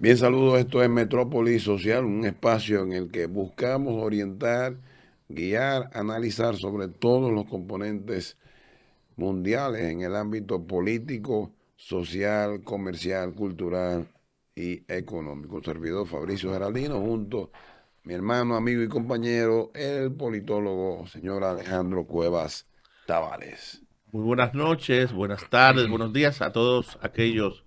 Bien, saludos. Esto es Metrópolis Social, un espacio en el que buscamos orientar, guiar, analizar sobre todos los componentes mundiales en el ámbito político, social, comercial, cultural y económico. Servidor Fabricio Geraldino, junto a mi hermano, amigo y compañero, el politólogo señor Alejandro Cuevas Tavares. Muy buenas noches, buenas tardes, buenos días a todos aquellos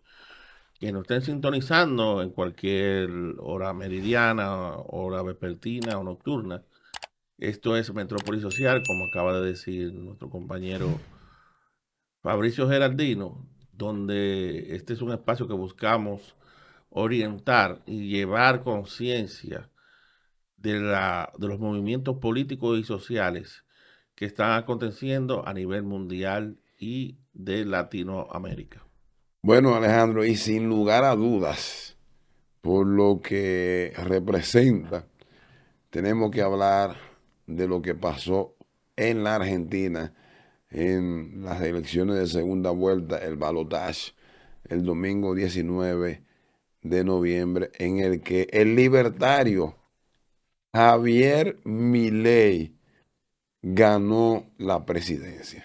que nos estén sintonizando en cualquier hora meridiana, hora vespertina o nocturna. Esto es Metrópolis Social, como acaba de decir nuestro compañero Fabricio Gerardino, donde este es un espacio que buscamos orientar y llevar conciencia de los movimientos políticos y sociales que están aconteciendo a nivel mundial y de Latinoamérica. Bueno, Alejandro, y sin lugar a dudas, por lo que representa, tenemos que hablar de lo que pasó en la Argentina en las elecciones de segunda vuelta, el balotaje, el domingo 19 de noviembre, en el que el libertario Javier Milei ganó la presidencia.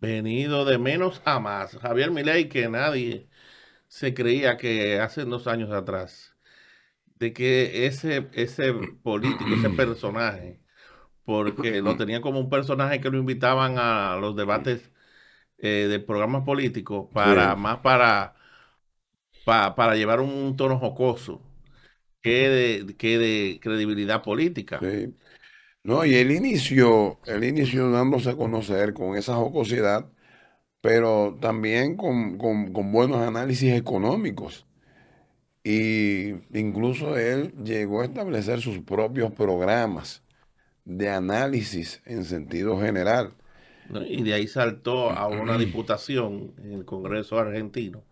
Venido de menos a más. Javier Milei, que nadie se creía que hace 2 años atrás, de que ese político, ese personaje, porque lo tenían como un personaje que lo invitaban a los debates de programas políticos Sí, para llevar un tono jocoso que de credibilidad política. sí. No, y él inició dándose a conocer con esa jocosidad, pero también con buenos análisis económicos. Y incluso él llegó a establecer sus propios programas de análisis en sentido general. ¿No? Y de ahí saltó a una diputación en el Congreso argentino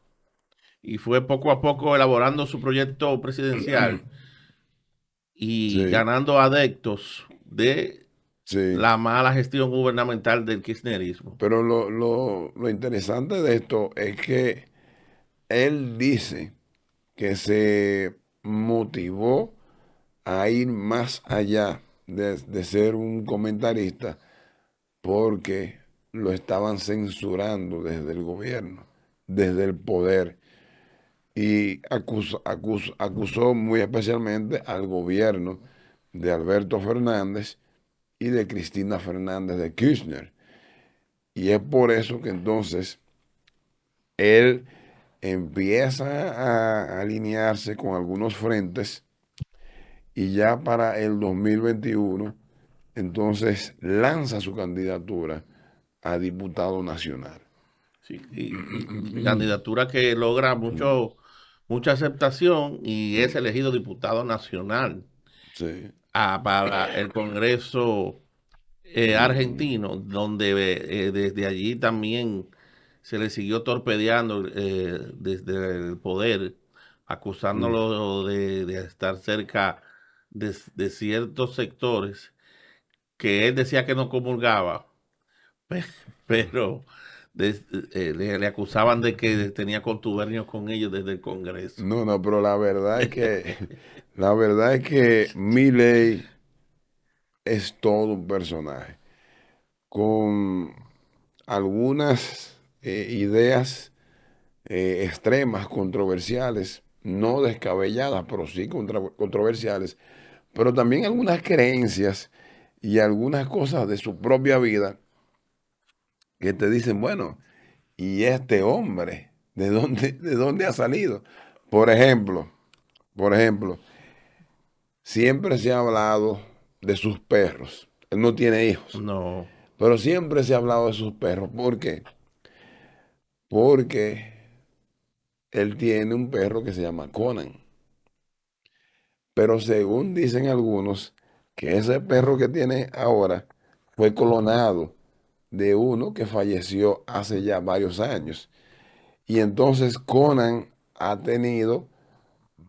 y fue poco a poco elaborando su proyecto presidencial y Sí, ganando adeptos de sí. la mala gestión gubernamental del kirchnerismo. Pero lo interesante de esto es que él dice que se motivó a ir más allá de ser un comentarista porque lo estaban censurando desde el gobierno, desde el poder. Y acusó muy especialmente al gobierno de Alberto Fernández y de Cristina Fernández de Kirchner. Y es por eso que entonces él empieza a alinearse con algunos frentes y ya para el 2021 entonces lanza su candidatura a diputado nacional. Sí, y candidatura que logra mucha aceptación y es elegido diputado nacional Sí. para el Congreso argentino, donde desde allí también se le siguió torpedeando desde el poder, acusándolo de estar cerca de ciertos sectores que él decía que no comulgaba, pe- pero le acusaban de que tenía contubernios con ellos desde el Congreso. No, no, pero la verdad es que Milei es todo un personaje, con algunas ideas extremas, controversiales, no descabelladas, pero sí controversiales, pero también algunas creencias y algunas cosas de su propia vida que te dicen, bueno, ¿y este hombre de dónde ha salido? Por ejemplo, por ejemplo, siempre se ha hablado de sus perros. Él no tiene hijos, No, pero siempre se ha hablado de sus perros. ¿Por qué? Porque él tiene un perro que se llama Conan. Pero según dicen algunos, que ese perro que tiene ahora fue clonado de uno que falleció hace ya varios años. Y entonces Conan ha tenido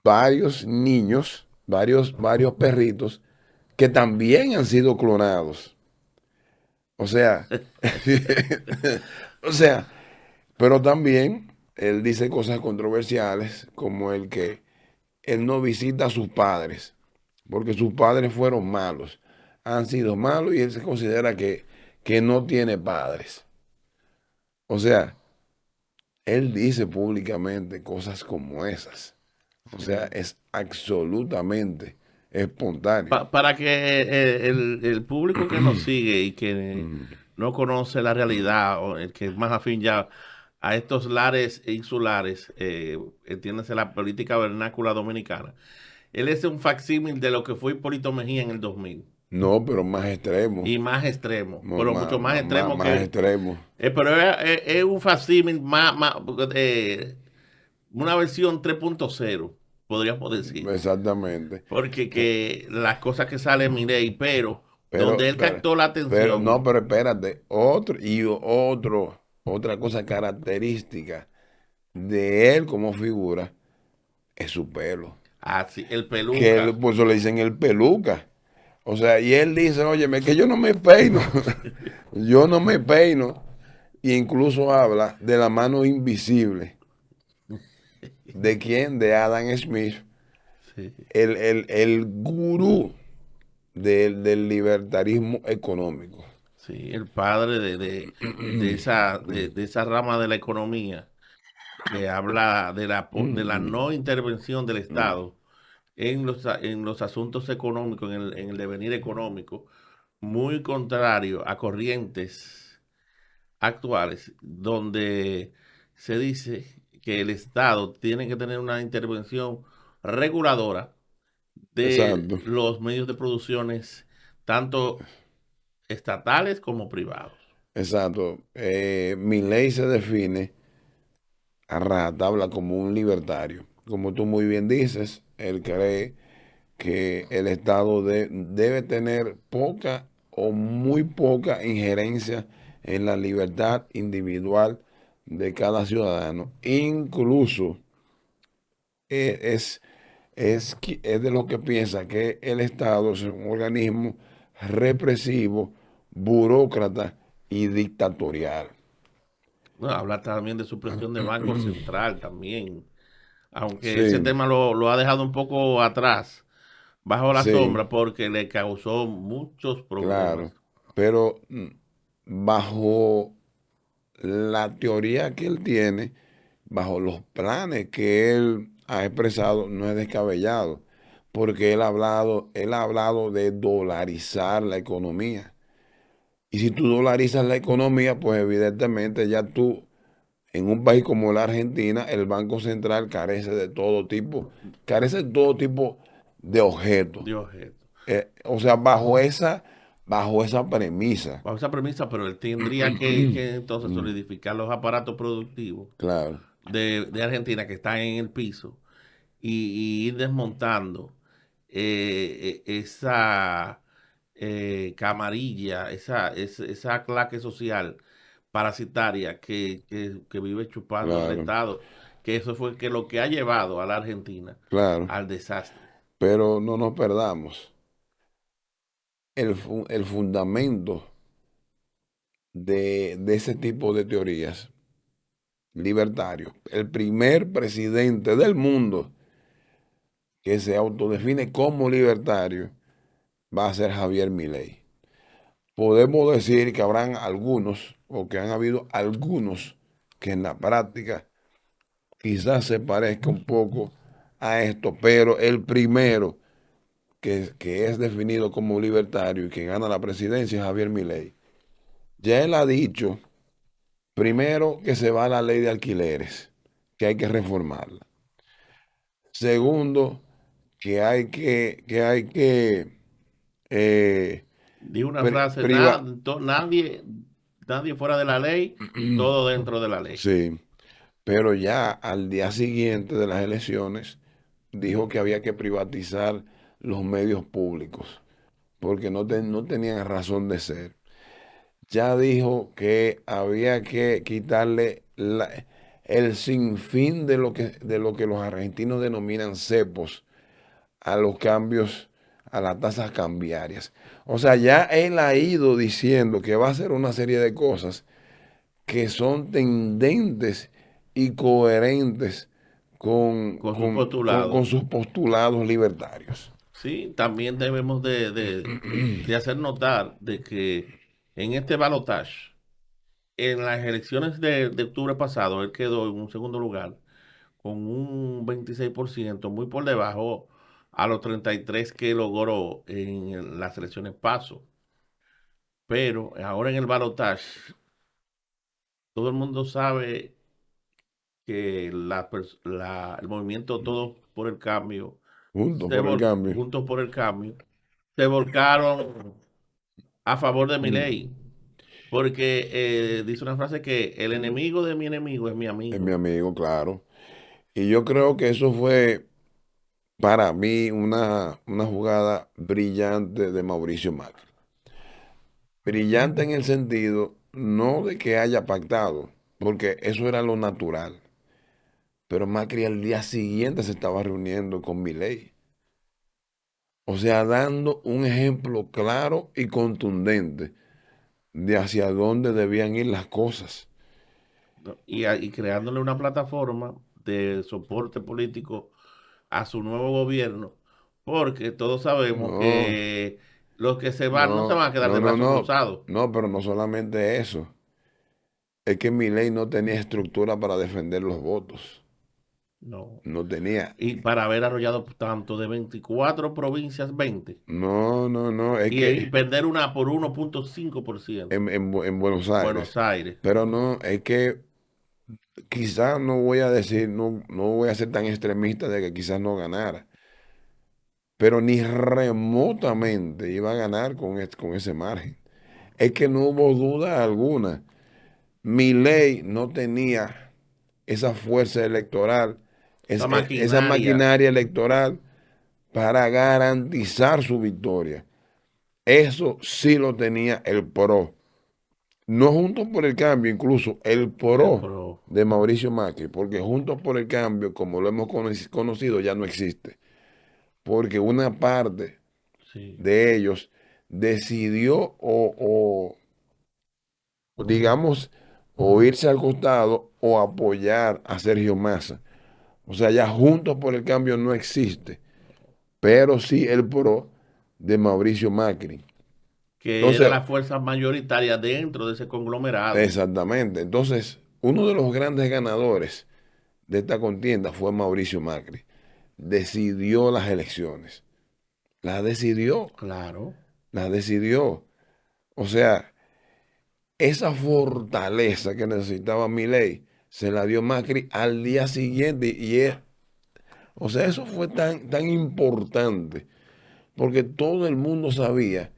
varios niños, varios perritos que también han sido clonados. O sea, o sea, pero también él dice cosas controversiales como el que él no visita a sus padres, porque sus padres fueron malos, han sido malos y él se considera que no tiene padres. O sea, él dice públicamente cosas como esas. O sea, Sí. es absolutamente espontáneo. Para que el público que nos sigue y que Mm, no conoce la realidad, o el que es más afín ya a estos lares insulares, entiéndase la política vernácula dominicana, él es un facsímil de lo que fue Hipólito Mejía en el 2000 no, pero más extremo, y más extremo, pero mucho más extremo más que... extremo. pero es un facsímil una versión 3.0 podríamos decir. Exactamente. Porque Eh, que las cosas que salen Mirey, pero Pero, donde él pero, captó la no, atención, pero espérate, otra cosa característica de él como figura es su pelo. así, el Que él, peluca, por eso le dicen el peluca. O sea, y él dice, óyeme, que yo no me peino, yo no me peino. E incluso habla de la mano invisible. ¿De quién? De Adam Smith, sí, el gurú del libertarismo económico. sí, el padre de esa rama de la economía que habla de la no intervención del Estado en los asuntos económicos, en el devenir económico, muy contrario a corrientes actuales, donde se dice que el Estado tiene que tener una intervención reguladora de Exacto, los medios de producciones, tanto estatales como privados. exacto. Milei se define a ratabla como un libertario. Como tú muy bien dices, él cree que el Estado debe tener poca o muy poca injerencia en la libertad individual de cada ciudadano. Incluso eh, es, es de lo que piensa que el Estado es un organismo represivo, burócrata y dictatorial. Bueno, habla también de supresión de Banco Central también, aunque ese Sí, tema lo ha dejado un poco atrás, bajo la sí, sombra, porque le causó muchos problemas. claro. Pero bajo la teoría que él tiene, bajo los planes que él ha expresado, no es descabellado, porque él ha hablado de dolarizar la economía. Y si tú dolarizas la economía, pues evidentemente ya tú, en un país como la Argentina, el Banco Central carece de todo tipo de objetos. De objeto. O sea, bajo esa premisa. Bajo esa premisa, pero él tendría que entonces solidificar los aparatos productivos Claro, de Argentina que están en el piso y ir desmontando esa camarilla, esa claque social parasitaria que vive chupando del claro, Estado, que eso fue que lo que ha llevado a la Argentina claro. al desastre. Pero no nos perdamos. El fundamento de ese tipo de teorías libertarios, el primer presidente del mundo que se autodefine como libertario va a ser Javier Milei. Podemos decir que habrán algunos, o que han habido algunos, que en la práctica quizás se parezca un poco a esto, pero el primero que es definido como libertario y que gana la presidencia es Javier Milei. Ya él ha dicho, primero, que se va la ley de alquileres, que hay que reformarla. Segundo, que hay que Dijo una frase, priva, nadie fuera de la ley, todo dentro de la ley. sí, pero ya al día siguiente de las elecciones dijo que había que privatizar los medios públicos, porque no tenían razón de ser. Ya dijo que había que quitarle el sinfín de lo que los argentinos denominan cepos a los cambios, a las tasas cambiarias. O sea, ya él ha ido diciendo que va a hacer una serie de cosas que son tendentes y coherentes con su postulado. con sus postulados libertarios. Sí, también debemos de hacer notar de que en este balotaje, en las elecciones de octubre pasado, él quedó en un segundo lugar con un 26%, muy por debajo a los 33 que logró en las elecciones paso. Pero ahora en el balotaje, todo el mundo sabe que el movimiento Todos por el Cambio, Juntos por el cambio. Juntos por el Cambio, se volcaron a favor de mi ley. Porque dice una frase que el enemigo de mi enemigo es mi Es mi amigo. amigo, claro. Y yo creo que eso fue para mí una jugada brillante de Mauricio Macri. Brillante en el sentido no de que haya pactado, porque eso era lo natural. Pero Macri al día siguiente se estaba reuniendo con Milei. O sea, dando un ejemplo claro y contundente de hacia dónde debían ir las cosas. ¿No? Y creándole una plataforma de soporte político a su nuevo gobierno, porque todos sabemos No, que los que se van no se van a quedar de brazos no. cruzados. No, pero no solamente eso. Es que Milei no tenía estructura para defender los votos. No. No tenía. Y para haber arrollado tanto de 24 provincias, 20, No. Es y que perder una por 1,5% en Buenos en Aires. Buenos Aires. Pero no, es que quizás no voy a decir, no voy a ser tan extremista de que quizás no ganara. Pero ni remotamente iba a ganar con ese margen. Es que no hubo duda alguna. Milei no tenía esa fuerza electoral, Esa esa maquinaria, maquinaria electoral para garantizar su victoria. Eso sí lo tenía el PRO. No Juntos por el Cambio, incluso el el PRO PRO. de Mauricio Macri, porque Juntos por el Cambio, como lo hemos conocido, ya no existe. Porque una parte Sí. de ellos decidió digamos, o irse al costado o apoyar a Sergio Massa. O sea, ya Juntos por el Cambio no existe, pero sí el PRO de Mauricio Macri. Que era Entonces, la fuerza mayoritaria dentro de ese conglomerado. exactamente. Entonces, uno de los grandes ganadores de esta contienda fue Mauricio Macri. Decidió las elecciones. Las decidió, Claro. las decidió. O sea, esa fortaleza que necesitaba Milei se la dio Macri al día siguiente o sea, eso fue tan importante porque todo el mundo sabía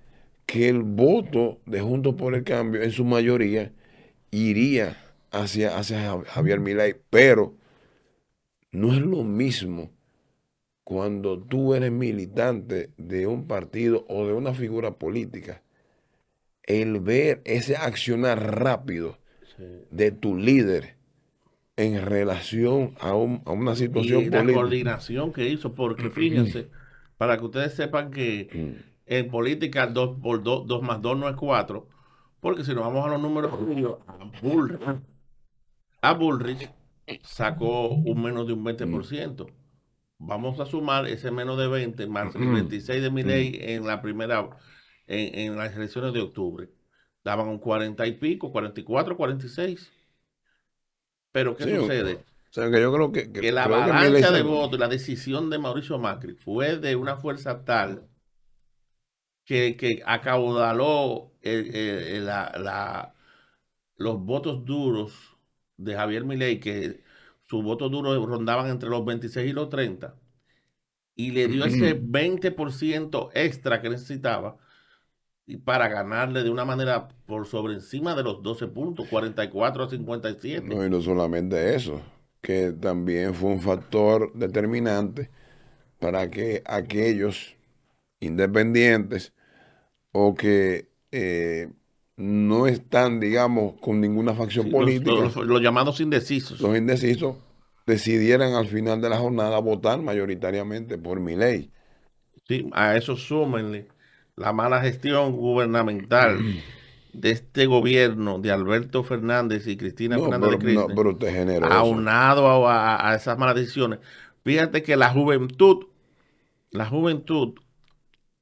que el voto de Juntos por el Cambio en su mayoría iría hacia Javier Milei, pero no es lo mismo cuando tú eres militante de un partido o de una figura política, el ver ese accionar rápido Sí. de tu líder en relación a una situación Y la política. coordinación que hizo, porque fíjense, para que ustedes sepan que en política 2 por 2, 2 más 2 no es 4, porque si nos vamos a los números fríos, a Bullrich sacó un menos de un 20%. Vamos a sumar ese menos de 20 más el 26 de mi ley en la primera, en las elecciones de octubre. Daban un 40 y pico, 44, 46. Pero ¿qué Sí, o sucede? sea que yo Que la creo que Milei avalancha de sacó. votos y la decisión de Mauricio Macri fue de una fuerza tal que acaudaló los votos duros de Javier Milei, que sus votos duros rondaban entre los 26 y los 30, y le dio ese 20% extra que necesitaba y para ganarle de una manera por sobre encima de los 12 puntos, 44 a 57. No, y no solamente eso, que también fue un factor determinante para que aquellos independientes o que no están, digamos, con ninguna facción Sí, política, los llamados indecisos. los indecisos, decidieran al final de la jornada votar mayoritariamente por Milei. Sí, a eso súmenle la mala gestión gubernamental de este gobierno de Alberto Fernández y Cristina No, Fernández de no, Kirchner, pero usted es generoso. aunado a esas malas decisiones, fíjate que la juventud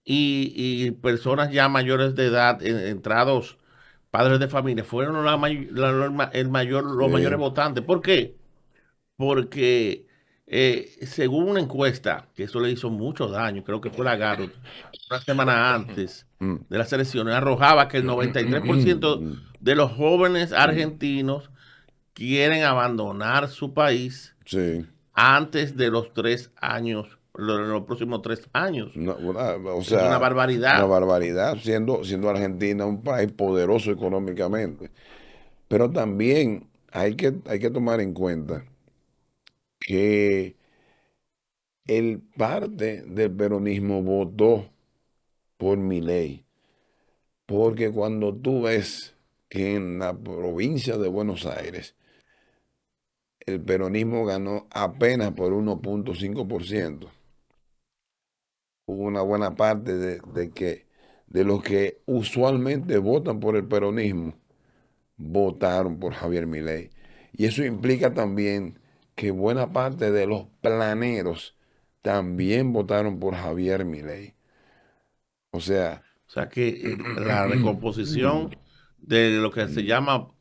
y personas ya mayores de edad, entrados, padres de familia, fueron los mayores Sí. votantes. ¿Por qué? Porque según una encuesta, que eso le hizo mucho daño, creo que fue la Garot, una semana antes Mm. de las elecciones, arrojaba que el 93% de los jóvenes argentinos quieren abandonar su país Sí. antes de los 3 años, los próximos 3 años. O Es una sea, una barbaridad. barbaridad, siendo Argentina un país poderoso económicamente. Pero también hay que tomar en cuenta que el parte del peronismo votó por Milei, porque cuando tú ves que en la provincia de Buenos Aires el peronismo ganó apenas por 1,5%, hubo una buena parte de los que usualmente votan por el peronismo votaron por Javier Milei. Y eso implica también que buena parte de los planeros también votaron por Javier Milei. O sea, O sea que la recomposición de lo que se llama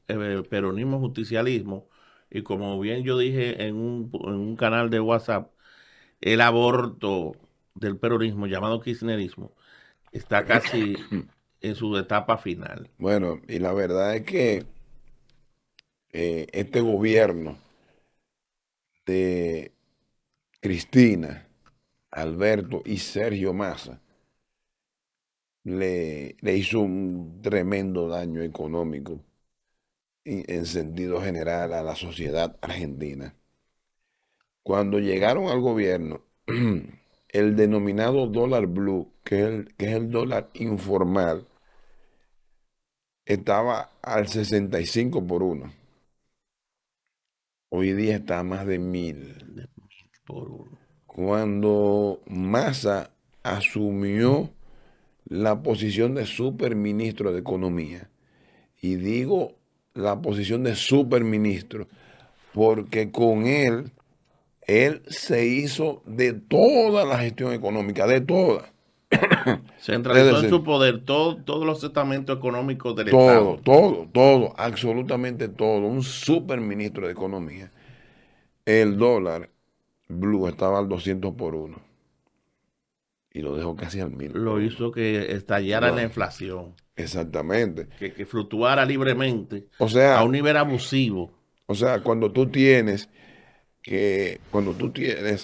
peronismo justicialismo, y como bien yo dije en un canal de WhatsApp, el aborto del peronismo llamado kirchnerismo está casi en su etapa final. bueno, y la verdad es que este gobierno de Cristina, Alberto y Sergio Massa le hizo un tremendo daño económico en sentido general a la sociedad argentina. Cuando llegaron al gobierno, el denominado dólar blue, que es el dólar informal, estaba al 65 por uno. Hoy día está a más de 1.000. Por uno. Cuando Massa asumió la posición de superministro de Economía, y digo la posición de superministro, porque con él se hizo de toda la gestión económica, de toda. Es Centralizó en decir, su poder todos los estamentos económicos del todo, Estado. todo, todo, absolutamente todo. Un superministro de Economía. El dólar blue estaba al 200 por uno y lo dejó casi al 1.000 por Lo uno. hizo que estallara la No, inflación, exactamente. que fluctuara libremente O a sea, un nivel abusivo. cuando tú tienes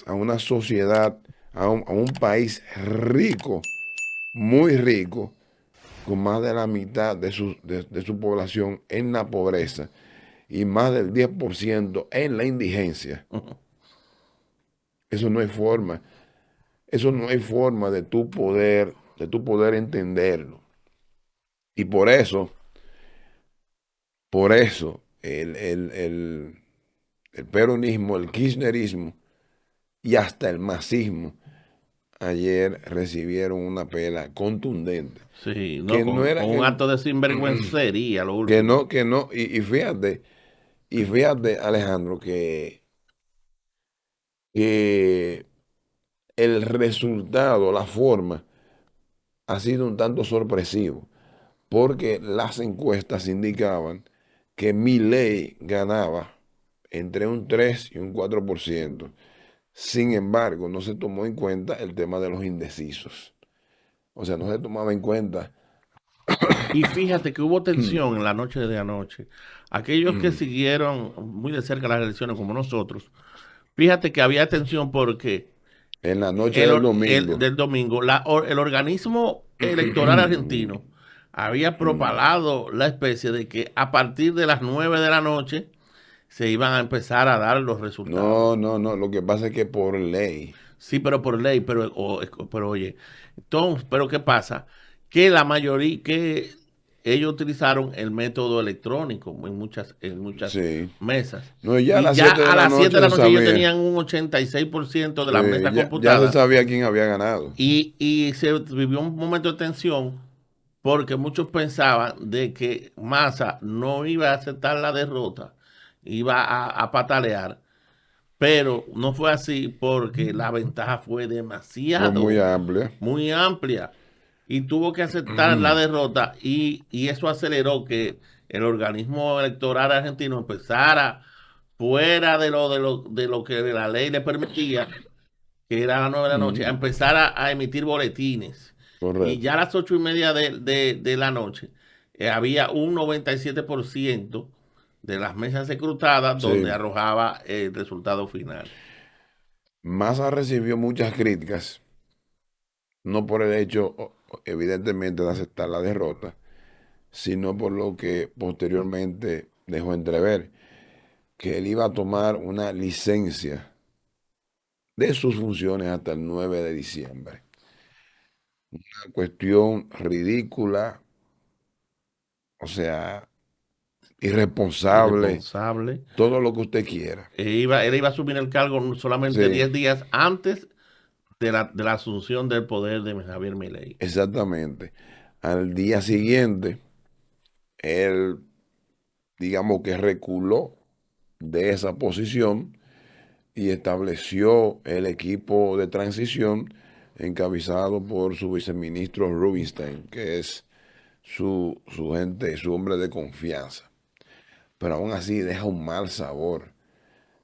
a una sociedad, a un país rico, muy rico, con más de la mitad de su población en la pobreza y más del 10% en la indigencia, eso no hay forma. Eso no hay forma de tu poder entenderlo. Y por eso, el peronismo, el kirchnerismo y hasta el masismo ayer recibieron una pela contundente. Sí, no, Que no era con un que, acto de sinvergüencería, lo que último. no, que no, y fíjate, Alejandro, que el resultado, la forma, ha sido un tanto sorpresivo, porque las encuestas indicaban que Milei ganaba entre un 3 y un 4%. Sin embargo, no se tomó en cuenta el tema de los indecisos. O sea, no se tomaba en cuenta. Y fíjate que hubo tensión en la noche de anoche. Aquellos que siguieron muy de cerca las elecciones como nosotros, fíjate que había tensión porque En la noche del domingo. del domingo, el organismo electoral argentino había propalado la especie de que a partir de las 9 de la noche se iban a empezar a dar los resultados. No, no, no. Lo que pasa es que por ley. Sí, pero por ley, pero oye, entonces, pero ¿qué pasa? Que la mayoría, que ellos utilizaron el método electrónico en muchas Sí. mesas. No, ya a Y las ya 7 de a la las 7 de noche la se noche ellos sabía. tenían un 86% de las Sí, mesas ya se computadas sabía quién había ganado. y se vivió un momento de tensión porque muchos pensaban de que Massa no iba a aceptar la derrota, iba a patalear, pero no fue así porque la ventaja fue Fue muy demasiado, amplia. muy amplia, y tuvo que aceptar la derrota y eso aceleró que el organismo electoral argentino empezara fuera de lo que la ley le permitía, que era a las 9 de la noche, a empezar a emitir boletines. Y Correcto. ya a las 8:30 de la noche había un 97% de las mesas escrutadas donde Sí. arrojaba el resultado final. Massa recibió muchas críticas, no por el hecho, evidentemente, de aceptar la derrota, sino por lo que posteriormente dejó entrever, que él iba a tomar una licencia de sus funciones hasta el 9 de diciembre. Una cuestión ridícula, o sea, irresponsable, Irresponsable. todo lo que usted quiera. Él iba a asumir el cargo solamente Sí, 10 días antes de la asunción del poder de Javier Milei. exactamente. Al día siguiente, él, digamos que reculó de esa posición y estableció el equipo de transición encabezado por su viceministro Rubinstein, que es su gente, su hombre de confianza. Pero aún así deja un mal sabor,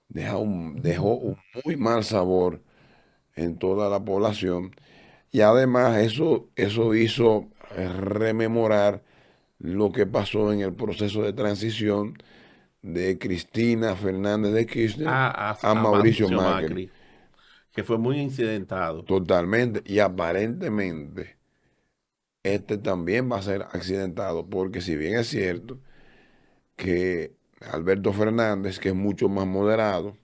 dejó un muy mal sabor en toda la población. Y además eso hizo rememorar lo que pasó en el proceso de transición de Cristina Fernández de Kirchner a A Mauricio Mauricio Macri. Macri, que fue muy incidentado. Totalmente. Y aparentemente este también va a ser accidentado, porque si bien es cierto que Alberto Fernández, que es mucho más moderado,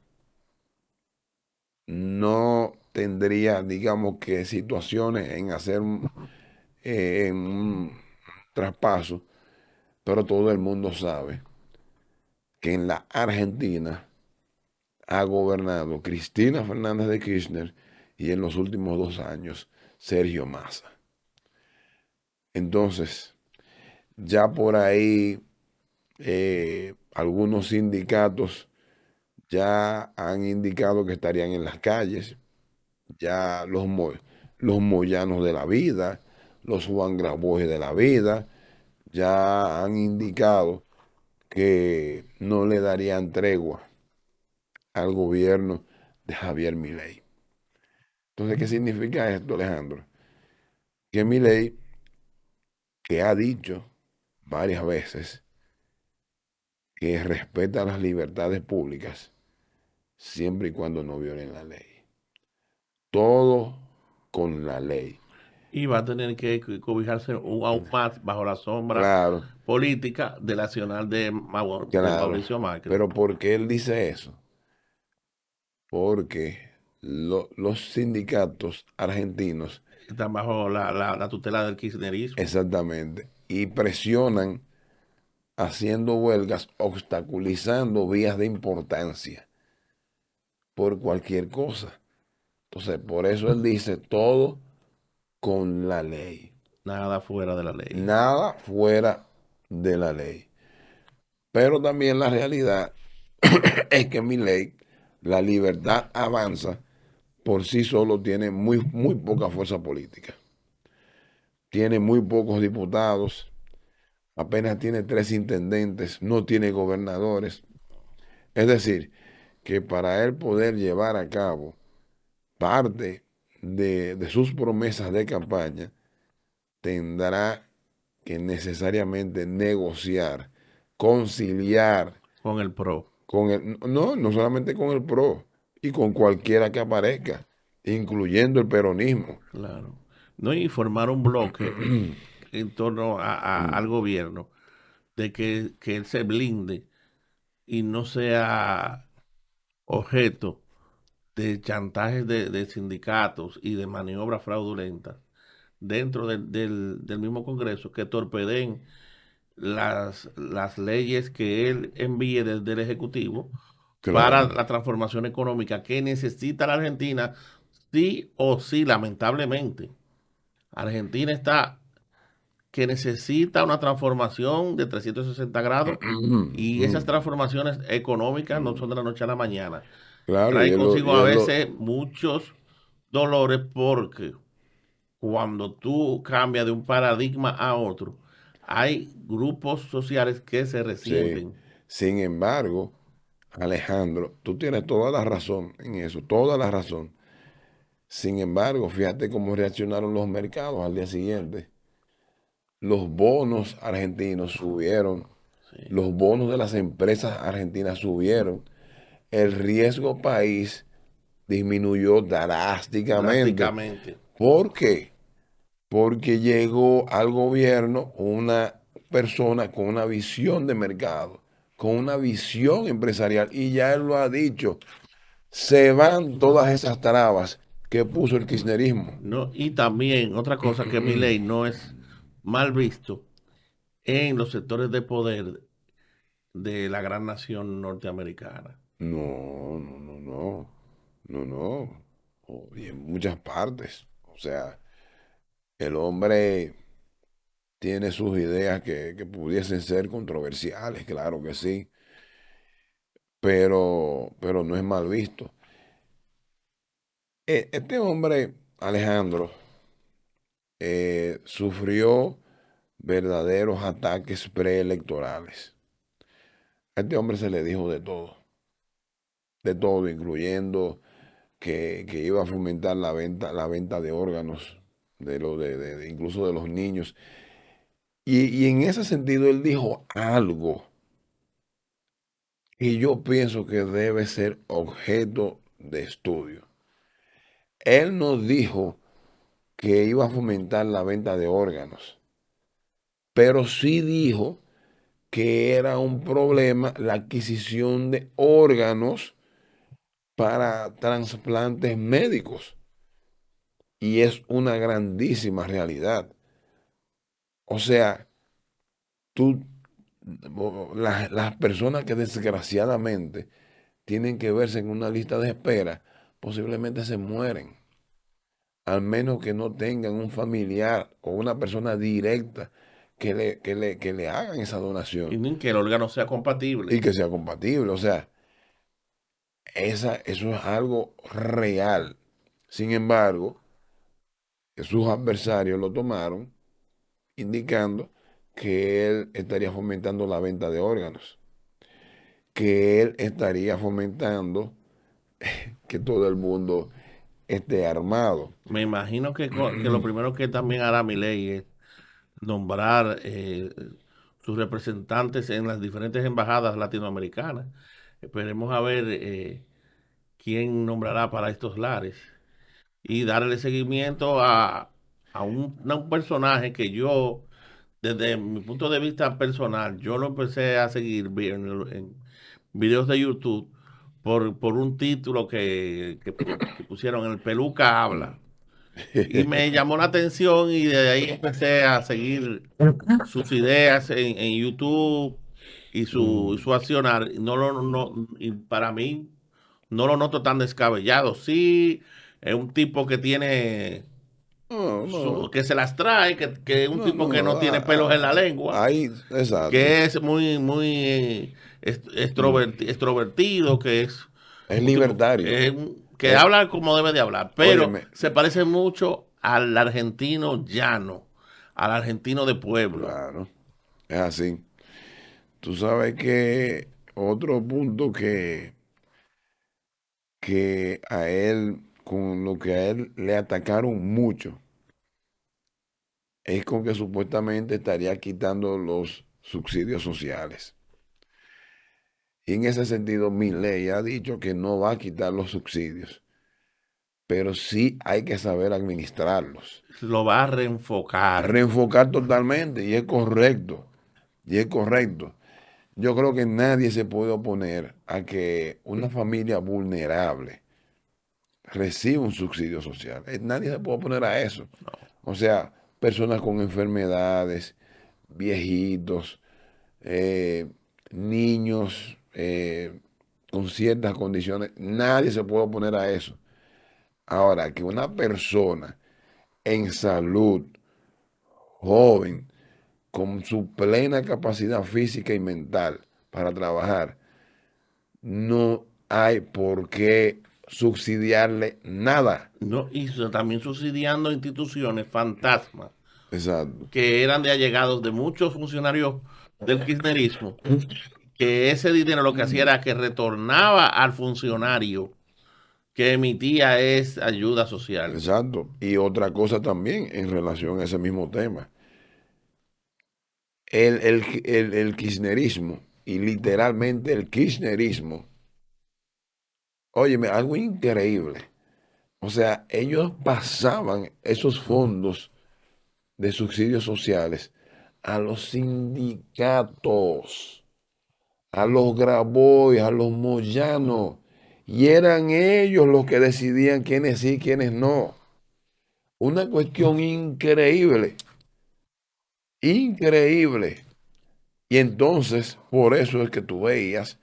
no tendría, digamos que, situaciones en hacer un traspaso, pero todo el mundo sabe que en la Argentina ha gobernado Cristina Fernández de Kirchner y en los últimos 2 años Sergio Massa. Entonces, ya por ahí algunos sindicatos ya han indicado que estarían en las calles, ya los moyanos de la vida, los Juan Grabois de la vida, ya han indicado que no le darían tregua al gobierno de Javier Milei. Entonces, ¿qué significa esto, Alejandro? Que Milei, que ha dicho varias veces que respeta las libertades públicas siempre y cuando no violen la ley. Todo con la ley. Y va a tener que cobijarse aún más bajo la sombra Claro, política del accionar de claro. Mauricio Macri. Pero ¿por qué él dice eso? Porque los sindicatos argentinos, Están bajo la tutela del kirchnerismo. exactamente, y presionan haciendo huelgas, obstaculizando vías de importancia por cualquier cosa. Entonces, por eso él dice todo con la ley. Nada fuera de la ley. Nada fuera de la ley. Pero también la realidad es que en mi ley la libertad avanza por sí solo tiene muy poca fuerza política. Tiene muy pocos diputados, apenas tiene 3 intendentes, no tiene gobernadores. Es decir, que para él poder llevar a cabo parte de sus promesas de campaña, tendrá que necesariamente negociar, conciliar Con el PRO. con el, no solamente con el PRO, y con cualquiera que aparezca, incluyendo el peronismo. Claro. No, y formar un bloque en torno al gobierno de que él se blinde y no sea objeto de chantajes de sindicatos y de maniobras fraudulentas dentro del mismo Congreso que torpeden las leyes que él envíe desde el Ejecutivo para Claro, la transformación económica que necesita la Argentina, sí o sí, lamentablemente. Argentina está que necesita una transformación de 360 grados y esas transformaciones económicas no son de la noche a la mañana. Claro, Trae consigo a veces muchos dolores porque cuando tú cambias de un paradigma a otro, hay grupos sociales que se sí. resienten. Sin embargo, Alejandro, tú tienes toda la razón en eso, toda la razón. Sin embargo, fíjate cómo reaccionaron los mercados al día siguiente. Los bonos argentinos subieron, Sí, los bonos de las empresas argentinas subieron, el riesgo país disminuyó drásticamente. drásticamente. ¿Por qué? Porque llegó al gobierno una persona con una visión de mercado, con una visión empresarial, y ya él lo ha dicho, se van todas esas trabas que puso el kirchnerismo. ¿No? Y también otra cosa que mi ley no es mal visto en los sectores de poder de la gran nación norteamericana. No, no, no, no, no, no. Y en muchas partes. O sea, el hombre tiene sus ideas que pudiesen ser controversiales, claro que sí, pero no es mal visto. Este hombre, Alejandro, sufrió verdaderos ataques preelectorales. A este hombre se le dijo de todo, incluyendo que iba a fomentar la venta de órganos, incluso de los niños. Y en ese sentido él dijo algo que yo pienso que debe ser objeto de estudio. Él nos dijo que iba a fomentar la venta de órganos, pero sí dijo que era un problema la adquisición de órganos para trasplantes médicos. Y es una grandísima realidad. O sea, tú, las personas que desgraciadamente tienen que verse en una lista de espera, posiblemente se mueren, al menos que no tengan un familiar o una persona directa que le hagan esa Y donación ni que el órgano sea y compatible. que sea compatible. O sea, eso es algo real. Sin embargo, sus adversarios lo tomaron indicando que él estaría fomentando la venta de órganos, que él estaría fomentando que todo el mundo esté armado. Me imagino que lo primero que también hará mi ley es nombrar sus representantes en las diferentes embajadas latinoamericanas. Esperemos a ver quién nombrará para estos lares y darle seguimiento a un personaje que yo, desde mi punto de vista personal, yo lo empecé a seguir en videos de YouTube por un título que pusieron, El Peluca Habla. Y me llamó la atención y de ahí empecé a seguir sus ideas en YouTube y su accionar. Y para mí no lo noto tan descabellado. Sí, es un tipo que tiene, No, no, que se las trae, que es un no, tipo no, que no tiene pelos en la lengua, ahí, exacto. que es muy extrovertido, que es Es un tipo libertario. que Es, habla como debe de hablar, pero óyeme, se parece mucho al argentino llano, al argentino de pueblo. claro, es así. Tú sabes que otro punto que a él, con lo que a él le atacaron mucho, es con que supuestamente estaría quitando los subsidios sociales. Y en ese sentido, mi ley ha dicho que no va a quitar los subsidios, pero sí hay que saber administrarlos. Lo va a reenfocar. Reenfocar totalmente, y es correcto, y es correcto. Yo creo que nadie se puede oponer a que una familia vulnerable reciba un subsidio social. Nadie se puede oponer a eso. No. O sea, personas con enfermedades, viejitos, eh, niños con ciertas condiciones, nadie se puede oponer a eso. Ahora, que una persona en salud, joven, con su plena capacidad física y mental para trabajar, no hay por qué subsidiarle nada. No, y también subsidiando instituciones fantasmas Exacto. que eran de allegados de muchos funcionarios del kirchnerismo, que ese dinero lo que hacía era que retornaba al funcionario que emitía es ayuda social. Exacto. Y otra cosa también en relación a ese mismo tema. El kirchnerismo, y literalmente el kirchnerismo, óyeme, algo increíble. O sea, ellos pasaban esos fondos de subsidios sociales a los sindicatos, a los Grabois, a los Moyanos, y eran ellos los que decidían quiénes sí, quiénes no. Una cuestión increíble, increíble. Y entonces, por eso es que tú veías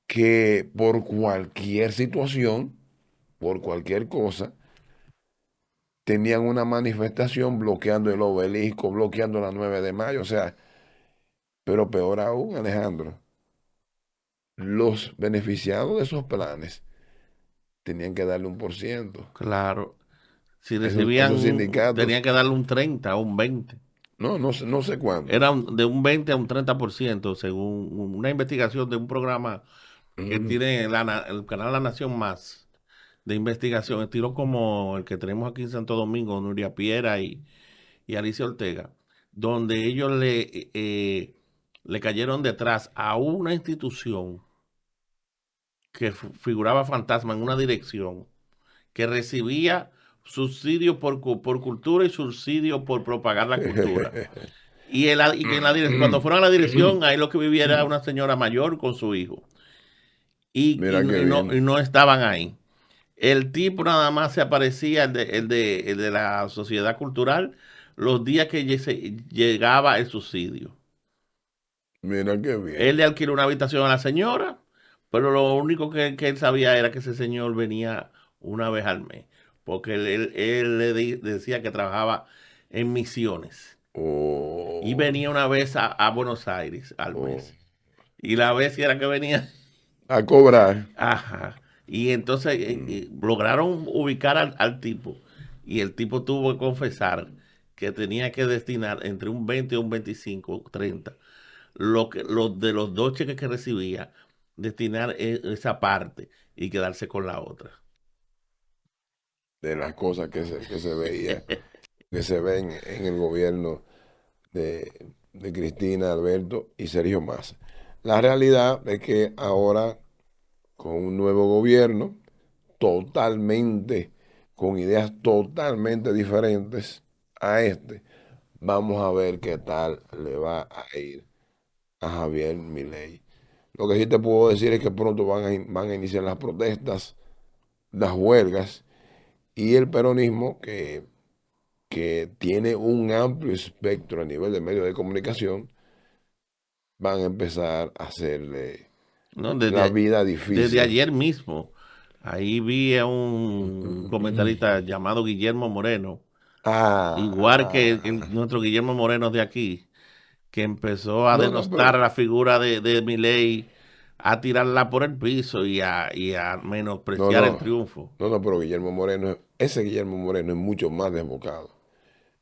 que por cualquier situación, por cualquier cosa, tenían una manifestación bloqueando el obelisco, bloqueando la 9 de mayo. O sea, pero peor aún, Alejandro, los beneficiados de esos planes tenían que darle 1%. Claro, si Esos tenían sindicatos, que darle un 30 o un 20. no, no sé cuánto. Era de un 20 a un 30%, según una investigación de un programa que Mm. tiene el canal La Nación Más de investigación, estilo como el que tenemos aquí en Santo Domingo, Nuria Piera y Alicia Ortega, donde ellos le cayeron detrás a una institución que figuraba fantasma en una dirección, que recibía subsidio por cultura y subsidio por propagar la cultura. Y que cuando fueron a la dirección, ahí lo que vivía era una señora mayor con su hijo. Mira qué bien. Y no estaban ahí. El tipo nada más se aparecía, el de la sociedad cultural, los días que llegaba el subsidio. Mira qué Él bien. le alquiló una habitación a la señora, pero lo único que él sabía era que ese señor venía una vez al mes, porque él decía que trabajaba en misiones y Oh, venía una vez a Buenos Aires al oh. mes. Y la vez que era que venía, A cobrar. ajá. Y entonces Mm. lograron ubicar al tipo. Y el tipo tuvo que confesar que tenía que destinar entre un 20 o un 25, 30 lo de los dos cheques que recibía, destinar esa parte y quedarse con la otra. De las cosas que se veía, que se ven en el gobierno de Cristina, Alberto y Sergio Massa. La realidad es que ahora, con un nuevo gobierno, totalmente, con ideas totalmente diferentes a este, vamos a ver qué tal le va a ir a Javier Milei. Lo que sí te puedo decir es que pronto van a iniciar las protestas, las huelgas y el peronismo que tiene un amplio espectro a nivel de medios de comunicación, van a empezar a hacerle ¿No? la vida Desde difícil. ayer mismo, ahí vi a un comentarista llamado Guillermo Moreno, igual que Ah, nuestro Guillermo Moreno de aquí, que empezó a no, no, pero, denostar a la figura de Milei, a tirarla por el piso y a no, menospreciar el no, triunfo. no, pero Guillermo Moreno, ese Guillermo Moreno es mucho más desbocado.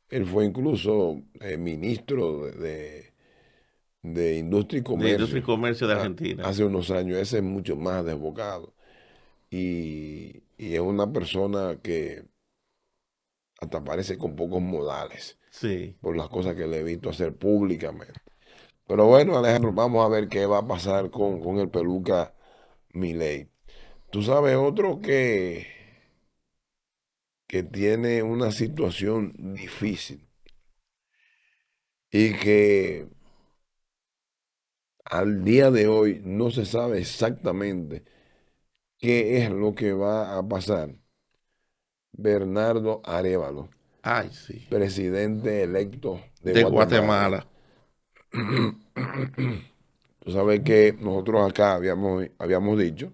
Él fue incluso ministro de Industria y De Industria Comercio y Comercio de Argentina. hace unos años. Ese es mucho más desbocado. Y es una persona que hasta parece con pocos modales Sí. por las cosas que le he visto hacer públicamente. Pero bueno, Alejandro, vamos a ver qué va a pasar con el peluca Milei. Tú sabes otro que tiene una situación difícil y que al día de hoy no se sabe exactamente qué es lo que va a pasar. Bernardo Arévalo, Ay, sí. presidente electo de De Guatemala. Guatemala. Tú sabes que nosotros acá habíamos dicho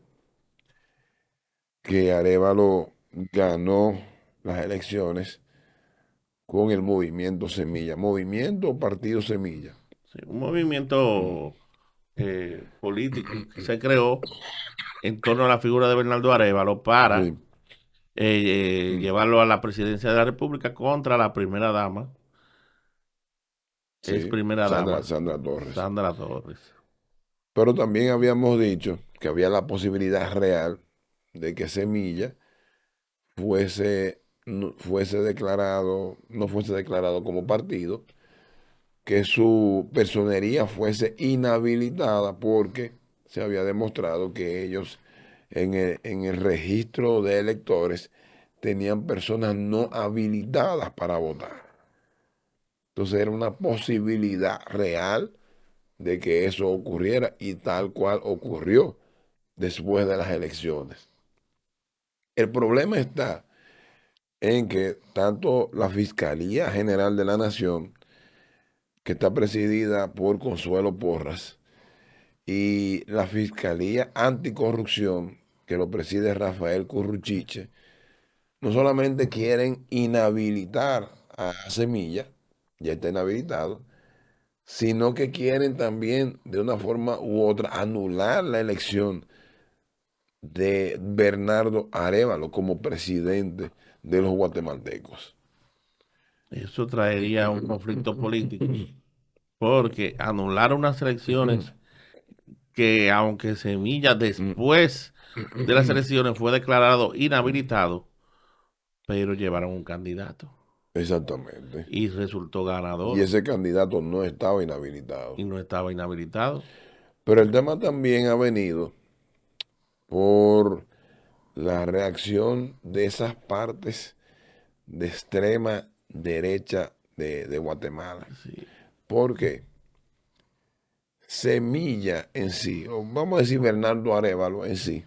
que Arévalo ganó las elecciones con el movimiento Semilla, movimiento o partido Semilla. Sí, un movimiento político que se creó en torno a la figura de Bernardo Arévalo para Sí, llevarlo a la presidencia de la República contra la primera dama, ex sí, primera Sandra, dama, Sandra Torres. Sandra Torres. Pero también habíamos dicho que había la posibilidad real de que Semilla no fuese declarado como partido, que su personería fuese inhabilitada porque se había demostrado que ellos en el registro de electores tenían personas no habilitadas para votar. Entonces era una posibilidad real de que eso ocurriera y tal cual ocurrió después de las elecciones. El problema está en que tanto la Fiscalía General de la Nación, que está presidida por Consuelo Porras, y la Fiscalía Anticorrupción, que lo preside Rafael Curruchiche, no solamente quieren inhabilitar a Semilla, ya está inhabilitado, sino que quieren también de una forma u otra anular la elección de Bernardo Arévalo como presidente de los guatemaltecos. Eso traería un conflicto político porque anular unas elecciones que aunque Semilla después de las elecciones fue declarado inhabilitado, pero llevaron un candidato Exactamente. y resultó Y ganador ese candidato no estaba inhabilitado. y no estaba inhabilitado. Pero el tema también ha venido por la reacción de esas partes de extrema derecha de Guatemala. Sí, Porque Semilla en sí, o vamos a decir Bernardo Arévalo en sí,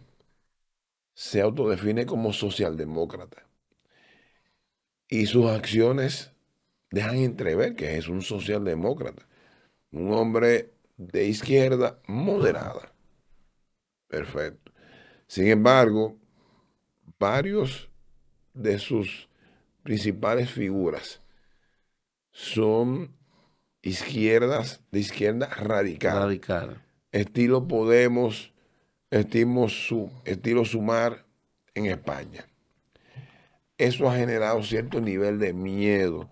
se autodefine como socialdemócrata. Y sus acciones dejan entrever que es un socialdemócrata, un hombre de izquierda moderada. Perfecto. Sin embargo, varios de sus principales figuras son de izquierda radical, radical. estilo Podemos, estilo Sumar en España. Eso ha generado cierto nivel de miedo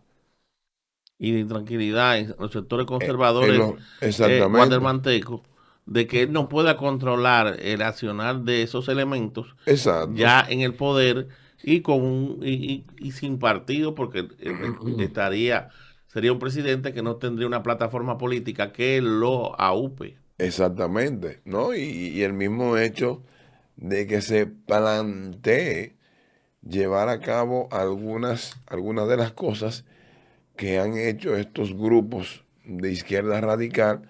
Y de intranquilidad en los sectores conservadores exactamente, guatemaltecos de que él no pueda controlar el accionar de esos elementos exacto, ya en el poder y con y sin partido porque sería un presidente que no tendría una plataforma política que lo aupe. exactamente, ¿no? Y el mismo hecho de que se plantee llevar a cabo algunas de las cosas que han hecho estos grupos de izquierda radical,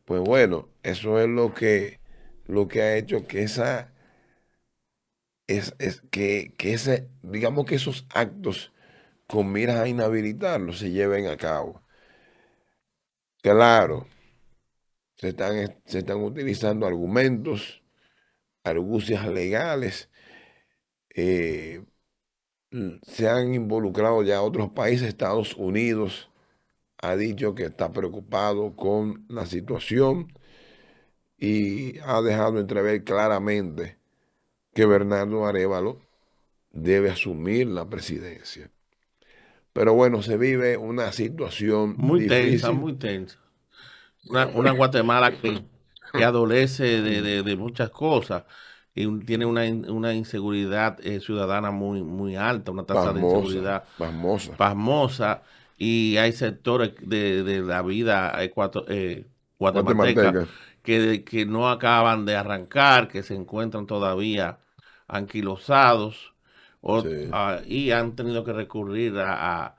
pues bueno, eso es lo que ha hecho que digamos que esos actos con miras a inhabilitarlos se lleven a cabo. Claro, se están utilizando argumentos, argucias legales, eh, se han involucrado ya otros países. Estados Unidos ha dicho que está preocupado con la situación y ha dejado entrever claramente que Bernardo Arévalo debe asumir la presidencia. Pero bueno, se vive una situación Muy tensa, difícil. muy tensa. Una Guatemala que adolece de muchas cosas y tiene una inseguridad ciudadana muy alta, una tasa de Pasmosa, inseguridad pasmosa, pasmosa y hay sectores de la vida guatemalteca guatemalteca. que no acaban de arrancar, que se encuentran todavía anquilosados Sí, y han tenido que recurrir a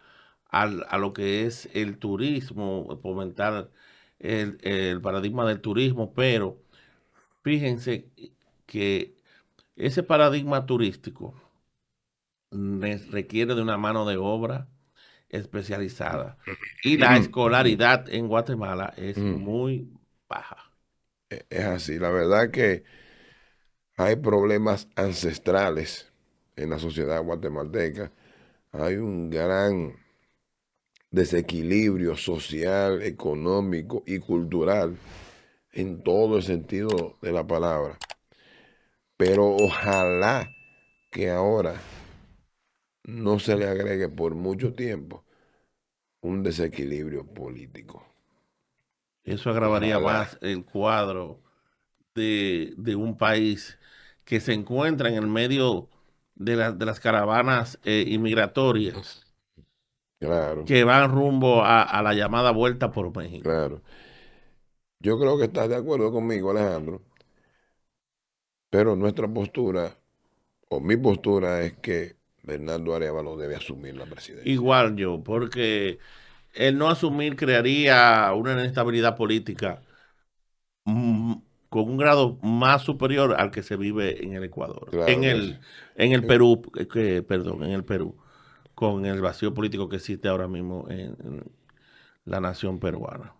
lo que es el turismo, fomentar el paradigma del turismo, pero fíjense que ese paradigma turístico requiere de una mano de obra especializada. Y la escolaridad en Guatemala es muy baja. es así. La verdad que hay problemas ancestrales en la sociedad guatemalteca. Hay un gran desequilibrio social, económico y cultural en todo el sentido de la palabra. Pero ojalá que ahora no se le agregue por mucho tiempo un desequilibrio político. Eso agravaría Ojalá. más el cuadro de un país que se encuentra en el medio de las caravanas inmigratorias Claro, que van rumbo a la llamada vuelta por México. claro. Yo creo que estás de acuerdo conmigo, Alejandro, pero nuestra postura, o mi postura, es que Bernardo Arévalo debe asumir la presidencia. Igual yo, porque el no asumir crearía una inestabilidad política mm, con un grado más superior al que se vive en el Ecuador, Claro que sí. en el Perú, perdón, en el Perú, con el vacío político que existe ahora mismo en la nación peruana.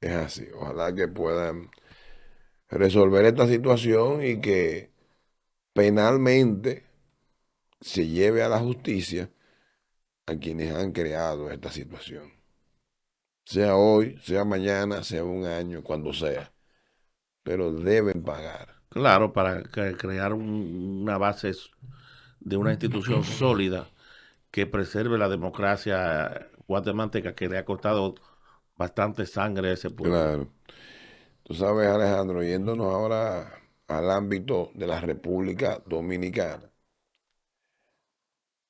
Es así. Ojalá que puedan resolver esta situación y que penalmente se lleve a la justicia a quienes han creado esta situación. Sea hoy, sea mañana, sea un año, cuando sea. Pero deben pagar. Claro, para crear una base de una institución sólida que preserve la democracia guatemalteca que le ha costado bastante sangre a ese pueblo. Claro. Tú sabes, Alejandro, yéndonos ahora al ámbito de la República Dominicana,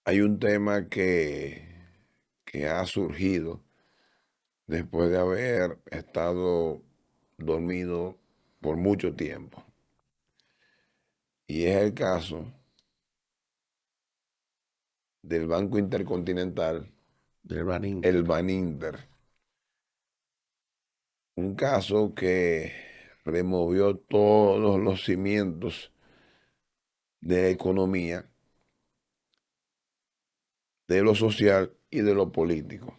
hay un tema que ha surgido después de haber estado dormido por mucho tiempo. Y es el caso del Banco Intercontinental, Del Baninter. el Baninter. Un caso que removió todos los cimientos de la economía, de lo social y de lo político.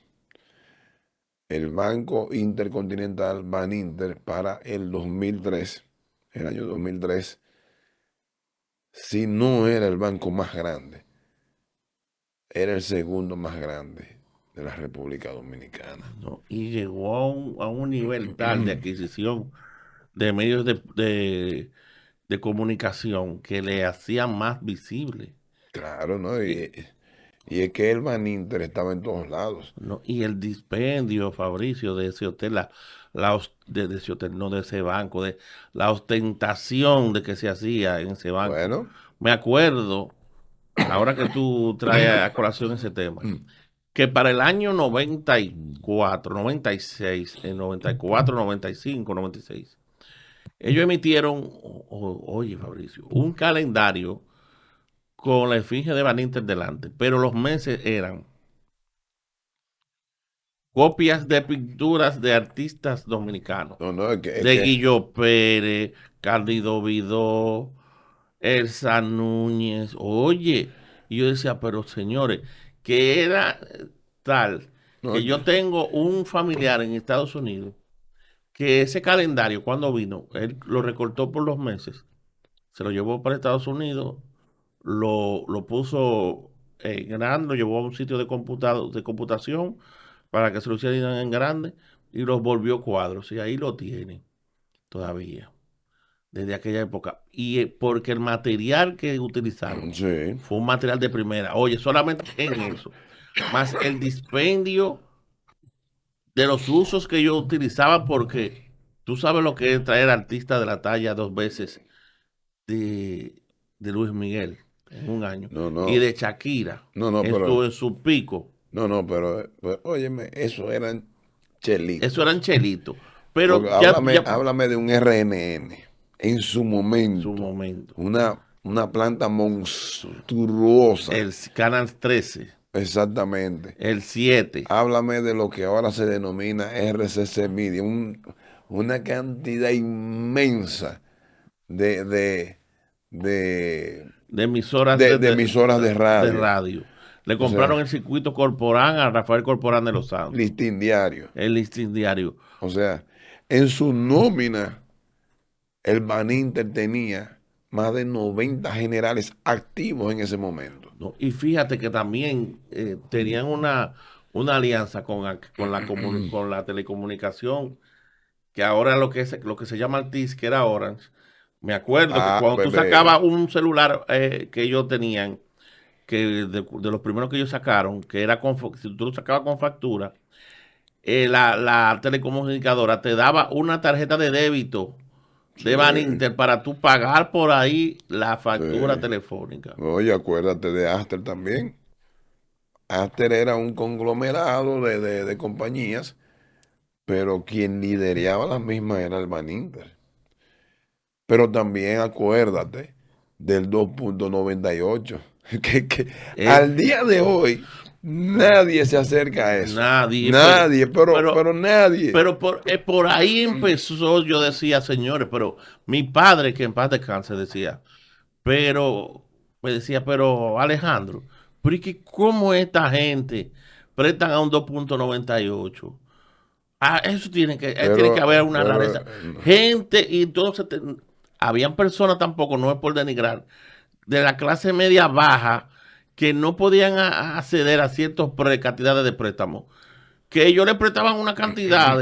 El Banco Intercontinental Baninter para el 2003, el año 2003, si no era el banco más grande, era el segundo más grande de la República Dominicana. ¿No? Y llegó a un nivel tal de adquisición de medios de comunicación que le hacían más visible. Claro, ¿no? Y, Y es que el Baninter estaba en todos lados. ¿no? Y el dispendio, Fabricio, de ese hotel, de ese hotel, no de ese banco, de la ostentación de que se hacía en ese banco. Bueno, Me acuerdo, ahora que tú traes a colación ese tema, que para el año 94, 96, en 94, 95, 96, ellos emitieron, oye Fabricio, un calendario con la efigie de Van Inter delante, pero los meses eran copias de pinturas de artistas dominicanos, no, no, es de que, Guillo Pérez, Cándido Vidó, Elsa Núñez, oye, y yo decía, pero señores, que era tal no, que yo tengo un familiar en Estados Unidos que ese calendario cuando vino, él lo recortó por los meses, se lo llevó para Estados Unidos, lo puso en grande, lo llevó a un sitio de computación para que se lo hicieran en grande y los volvió cuadros y ahí lo tiene todavía desde aquella época. Y porque el material que utilizaron sí, fue un material de primera. Oye, solamente en eso. Más el dispendio de los usos que yo utilizaba, porque tú sabes lo que es traer artistas de la talla dos veces de, de Luis Miguel en un año no, y no, de Shakira no, no, pero, en su pico. no, no, pero, pues, óyeme, eso eran Eso eran chelitos. chelitos. Pero Porque ya háblame de un RNN en su en su momento, momento. una planta monstruosa, El Canal 13, exactamente. el 7. Háblame de lo que ahora se denomina RCC Media, una cantidad inmensa de, de, de, de emisoras de emisoras de de radio. radio. Le O sea, compraron el circuito Corporán a Rafael Corporán de los Santos, listín diario. el listín diario. O sea, en su nómina, el Baninter tenía más de 90 generales activos en ese momento. ¿No? Y fíjate que también tenían una alianza con la telecomunicación, que ahora lo que se llama Altiz, que era Orange. Me acuerdo que Ah, cuando tú bebé. sacabas un celular que ellos tenían, que de los primeros que ellos sacaron, que era si tú lo sacabas con factura, la telecomunicadora te daba una tarjeta de débito Sí, de Baninter para tú pagar por ahí la factura sí. telefónica. Oye, acuérdate de Aster también. Aster era un conglomerado de compañías, pero quien lideraba las mismas era el Baninter. Pero también acuérdate del 2.98, que Eh, al día de hoy nadie se acerca a eso. Nadie, Nadie, pero, pero nadie. por ahí empezó, yo decía, señores, pero mi padre, que en paz descanse, decía, pero, me decía, pero Alejandro, pero ¿y que cómo esta gente prestan a un 2.98? Ah, eso tiene que haber una Pero, rareza. Gente, y entonces habían personas tampoco, no es por denigrar, de la clase media baja que no podían acceder a ciertas cantidades de préstamos, que ellos le prestaban una cantidad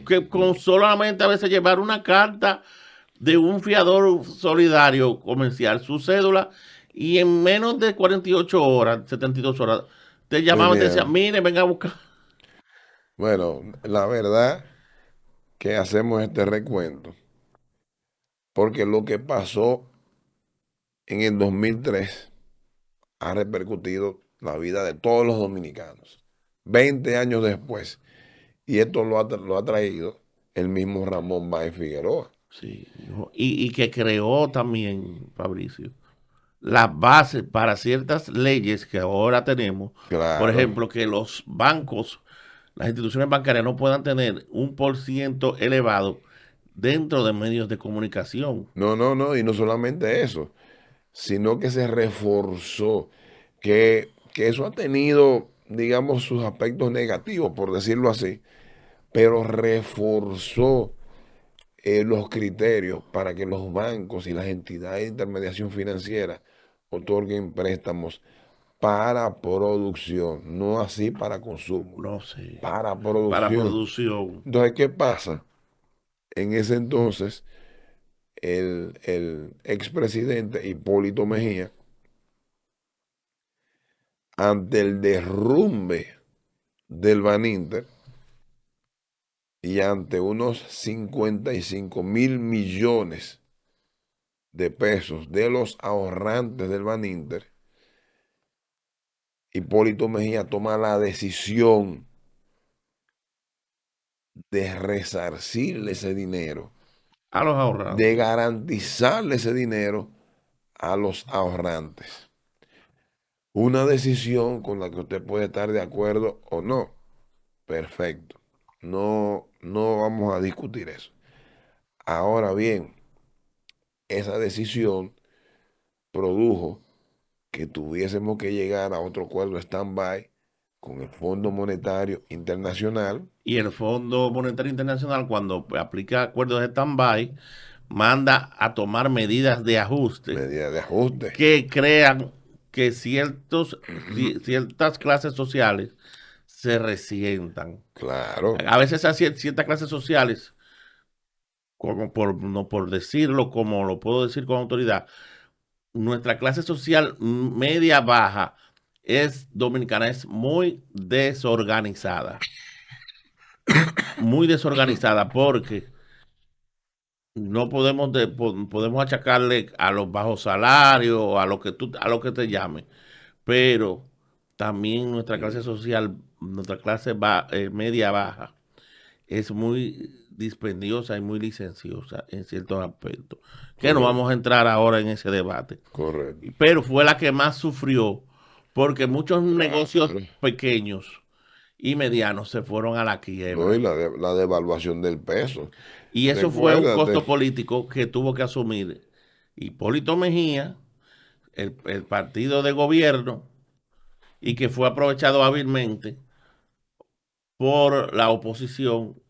que con solamente a veces llevar una carta de un fiador solidario comercial, su cédula, y en menos de 48 horas, 72 horas, te llamaban y te decían, tenían. mire, venga a buscar. Bueno, la verdad que hacemos este recuento, porque lo que pasó en el 2003 ha repercutido la vida de todos los dominicanos. 20 años después. Y esto lo ha traído el mismo Ramón Báez Figueroa. Sí, ¿no? Y que creó también, Fabricio, las bases para ciertas leyes que ahora tenemos. Por Claro. ejemplo, que los bancos, las instituciones bancarias no puedan tener un por ciento elevado dentro de medios de comunicación. No, no, no. Y no solamente eso, sino que se reforzó, que eso ha tenido, digamos, sus aspectos negativos, por decirlo así, pero reforzó los criterios para que los bancos y las entidades de intermediación financiera otorguen préstamos para producción, no así para consumo, No sé, para para producción. producción. Entonces, ¿qué pasa? En ese entonces, el expresidente Hipólito Mejía, ante el derrumbe del Baninter y ante unos 55.000 millones de pesos de los ahorrantes del Baninter, Hipólito Mejía toma la decisión de resarcirle ese dinero, A los de ahorrantes. garantizarle ese dinero a los ahorrantes. Una decisión con la que usted puede estar de acuerdo o no. Perfecto. No, no vamos a discutir eso. Ahora bien, esa decisión produjo que tuviésemos que llegar a otro acuerdo stand-by con el Fondo Monetario Internacional, Y el Fondo Monetario Internacional, cuando aplica acuerdos de stand-by, manda a tomar medidas de ajuste medida de ajuste. que crean que ciertas clases sociales se resientan. Claro, A veces esas ciertas clases sociales, como no por decirlo, como lo puedo decir con autoridad, nuestra clase social media baja es dominicana, es muy desorganizada porque no podemos podemos achacarle a los bajos salarios o a lo que te llame, pero también nuestra clase social, nuestra media baja es muy dispendiosa y muy licenciosa en ciertos aspectos, que no correcto, vamos a entrar ahora en ese debate, correcto. pero fue la que más sufrió porque muchos negocios Claro. pequeños y medianos se fueron a la No, y quiebra. la devaluación del peso. Y eso fue un Recuérdate, costo político que tuvo que asumir Hipólito Mejía, el partido de gobierno, y que fue aprovechado hábilmente por la oposición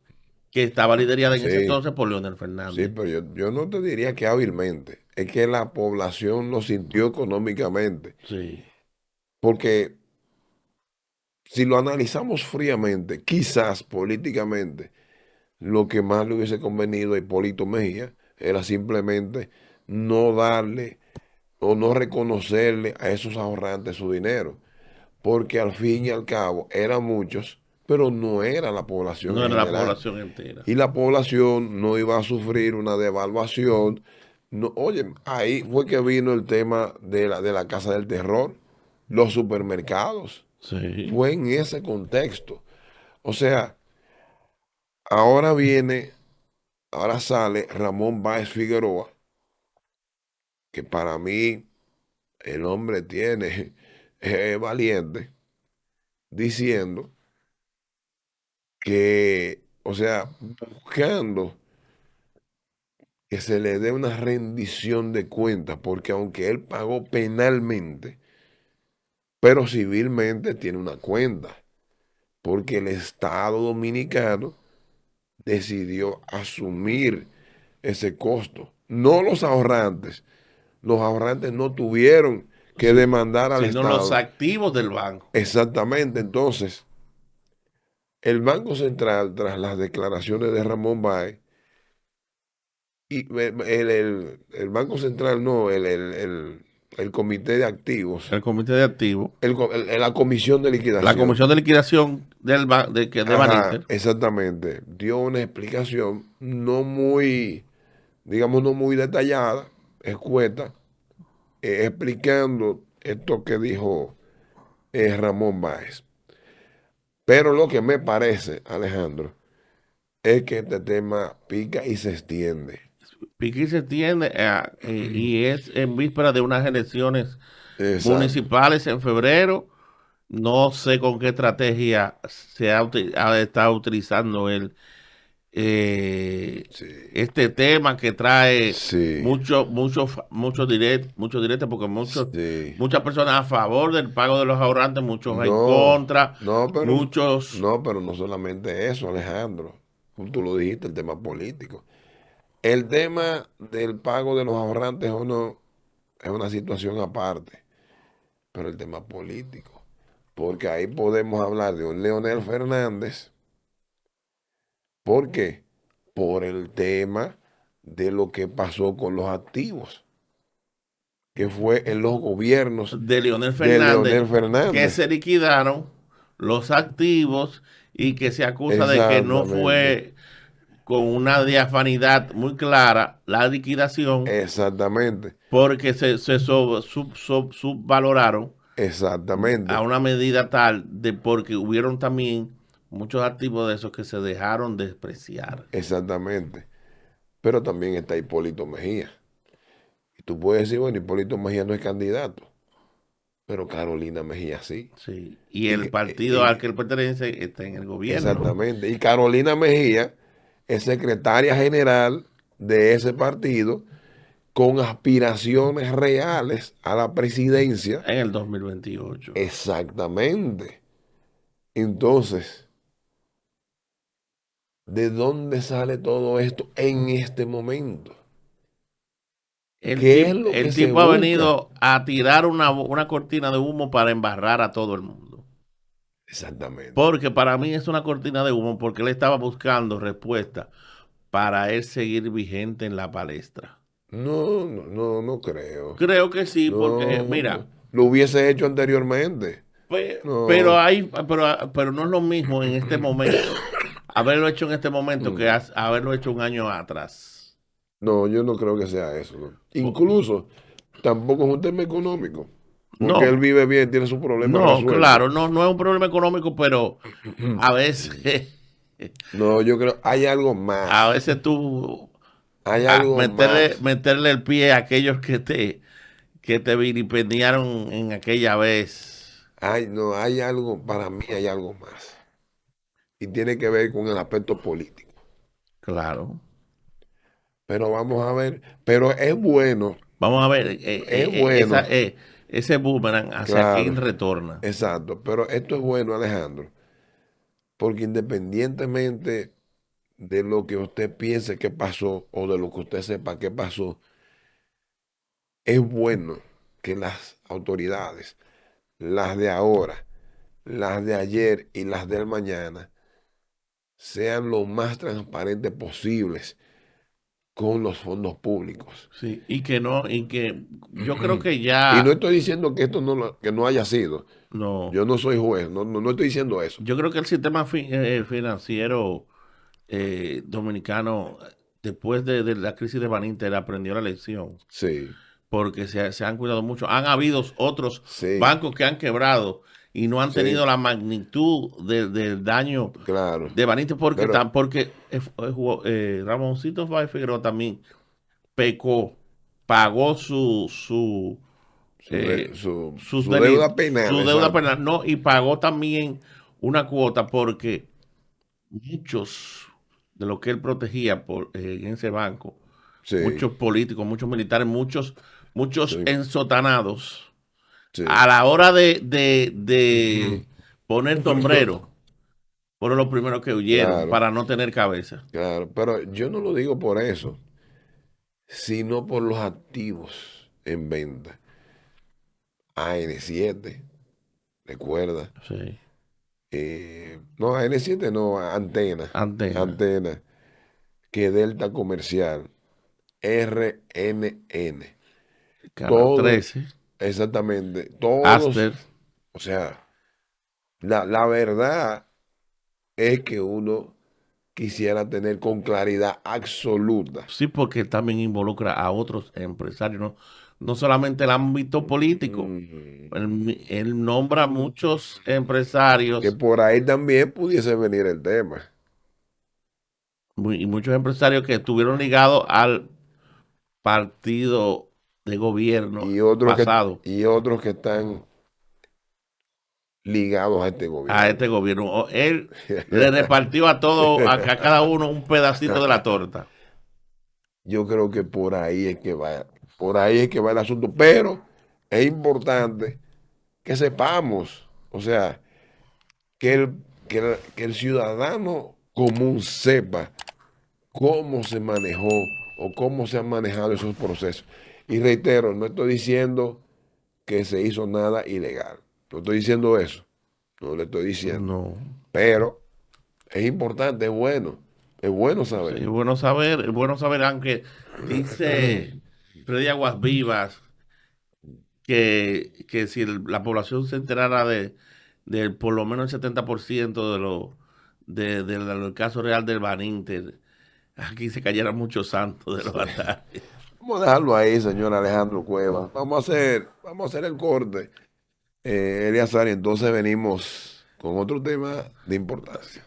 que estaba liderada en ese sí, entonces por Leonel sí, Fernández. pero yo no te diría que hábilmente, es que la población lo sintió económicamente, Sí, porque si lo analizamos fríamente, quizás políticamente, lo que más le hubiese convenido a Hipólito Mejía era simplemente no darle o no reconocerle a esos ahorrantes su dinero, porque al fin y al cabo eran muchos, pero no era la población No en era la general. población entera. Y la población no iba a sufrir una devaluación. No, oye, ahí fue que vino el tema de la casa del terror, los supermercados. Sí. Fue en ese contexto. O sea, ahora viene, ahora sale Ramón Báez Figueroa, que para mí el hombre tiene, es valiente, diciendo que, o sea, buscando que se le dé una rendición de cuentas, porque aunque él pagó penalmente, pero civilmente tiene una cuenta, porque el Estado dominicano decidió asumir ese costo, no los ahorrantes no tuvieron que Sí. demandar al Sino los Estado. activos del banco. Exactamente, entonces, el Banco Central, tras las declaraciones de Ramón Báez, y el Banco Central, no, el Comité de Activos, El comité de activos, la Comisión de la Liquidación, comisión de liquidación de ajá, Baninter, exactamente, dio una explicación no muy, digamos, no muy detallada, escueta, explicando esto que dijo Ramón Báez. Pero lo que me parece, Alejandro, es que este tema pica y se extiende. Piqui se tiende y es en víspera de unas elecciones Exacto. municipales en febrero. No sé con qué estrategia ha estado utilizando él Sí, este tema que trae sí, mucho directo, porque sí. muchas personas a favor del pago de los ahorrantes, muchos en No, contra, no, pero muchos. no, pero no solamente eso, Alejandro. Tú lo dijiste, el tema político. El tema del pago de los ahorrantes o no es una situación aparte, pero el tema político, porque ahí podemos hablar de un Leonel Fernández. ¿Por qué? Por el tema de lo que pasó con los activos, que fue en los gobiernos De Leonel de Fernández, Leonel que Fernández. se liquidaron los activos y que se acusa de que no Exactamente, fue con una diafanidad muy clara la liquidación exactamente, porque subvaloraron a exactamente, una medida tal de porque hubieron también muchos activos de esos que se dejaron despreciar. exactamente. Pero también está Hipólito Mejía. Y tú puedes decir, bueno, Hipólito Mejía no es candidato, pero Carolina Mejía sí. Sí. Y Y, el partido al y- que él pertenece está en el gobierno. exactamente. Y Carolina Mejía es secretaria general de ese partido con aspiraciones reales a la presidencia. En el 2028. Exactamente. Entonces, ¿de dónde sale todo esto en este momento? ¿Qué es lo que El se tipo ha busca? venido a tirar una cortina de humo para embarrar a todo el mundo. Exactamente. Porque para mí es una cortina de humo porque él estaba buscando respuesta para él seguir vigente en la palestra. No, no, no, no creo. Creo que sí, porque No, mira, lo hubiese hecho anteriormente. pero No. hay, pero no es lo mismo en este momento, haberlo hecho en este momento que haberlo hecho un año atrás. No, yo no creo que sea eso, ¿no? Po- Incluso tampoco es un tema económico, porque él No, vive bien, tiene sus problemas no, resueltos. claro, no, no es un problema económico, pero a veces, No, yo creo, hay algo a más. veces tú Hay algo más. meterle el pie a aquellos que te vilipendiaron en aquella vez. Hay, no, hay algo, para mí hay algo más. Y tiene que ver con el aspecto político. Claro. Pero vamos a ver, pero Vamos a ver, es bueno, ese boomerang hacia quién claro, retorna. exacto. Pero esto es bueno, Alejandro, porque independientemente de lo que usted piense que pasó o de lo que usted sepa que pasó, es bueno que las autoridades, las de ahora, las de ayer y las del mañana, sean lo más transparentes posibles con los fondos públicos. Sí, y que no, y que yo creo que Y no ya estoy diciendo que esto que no haya sido. no. Yo no soy juez, no estoy diciendo eso. Yo creo que el sistema financiero dominicano, después de la crisis de Baninter, aprendió la lección, Sí, porque se han cuidado mucho. Han habido otros sí, bancos que han quebrado y no han sí, tenido la magnitud del daño claro. de Baninter, porque, Pero Ramoncito Fáez Figueroa también pecó, pagó eh, su deuda penal, su deuda exacto. penal, no, y pagó también una cuota porque muchos de lo que él protegía en ese banco, Sí, muchos políticos, muchos militares, muchos sí, ensotanados, a sí. la hora de poner sombrero, fueron los primeros que huyeron Claro, para no tener cabeza. claro. Pero yo no lo digo por eso, sino por los activos en venta. AN7, recuerda. Sí, No, AN7 no, Antena. antena, Antena. Que Delta Comercial. RNN. Canal Todos, 13, exactamente, todos, Aster. o sea, la verdad es que uno quisiera tener con claridad absoluta. Sí, porque también involucra a otros empresarios, no, no solamente el ámbito político. Mm, Él nombra muchos que empresarios por ahí también pudiese venir el tema. y muchos empresarios que estuvieron ligados al partido de gobierno Y otros que, pasado, y otros que están ligados a este a gobierno. este gobierno. Él le repartió a cada uno un pedacito de la torta. Yo creo que por ahí es que va el asunto, pero es importante que sepamos, o sea, que el ciudadano común sepa cómo se manejó o cómo se han manejado esos procesos. Y reitero, no estoy diciendo que se hizo nada ilegal, no estoy diciendo eso, no le estoy diciendo, No. pero es importante, es bueno Sí, saber. es bueno saber, aunque dice Freddy Aguas Vivas que si la población se enterara de por lo menos el 70% del caso real del Baninter, aquí se cayeran muchos santos de los Sí. altares. Vamos a dejarlo ahí, señor Alejandro Cuevas. Vamos a hacer el corte, Eleazar, y entonces venimos con otro tema de importancia.